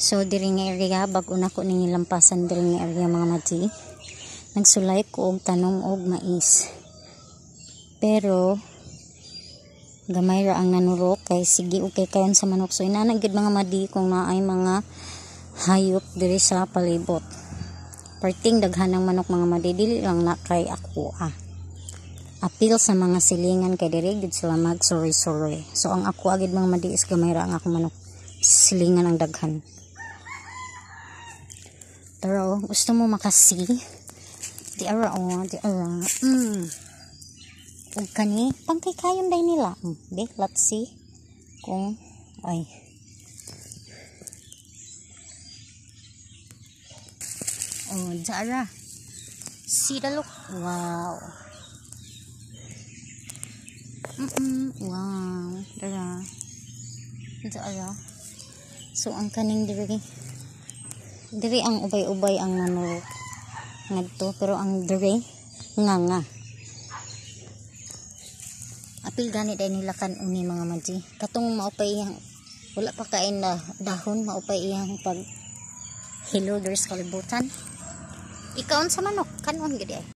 So diri nga area bag-o na ko ning lampasan diri nga area mga madji. Nagsulay ko og tanom og mais. Pero gamay ra ang nanurok kay sige okay kayon sa manok. So inana gid mga madi kung naay mga hayop diri sa palibot. Perting daghan ng manok mga madi dili lang na kay ako apil sa mga silingan kay diri gid sila mag sorry. So ang ako agid mga madi is gamay ra ang ako manok. Silingan ang daghan. Pero gusto mo makasi di ara ug kani pangkay kayon day nila be let's see kung ay jara see the look wow wow jara so ang kaning diri ang ubay-ubay ang nanurok ngadto pero ang diri nga apil gani day nila kanuni mga madji katong maupay iyang wala pa kain na dahon maupay iyang pag hilo diri sa kalibutan ikaon sa manok kanon gid ay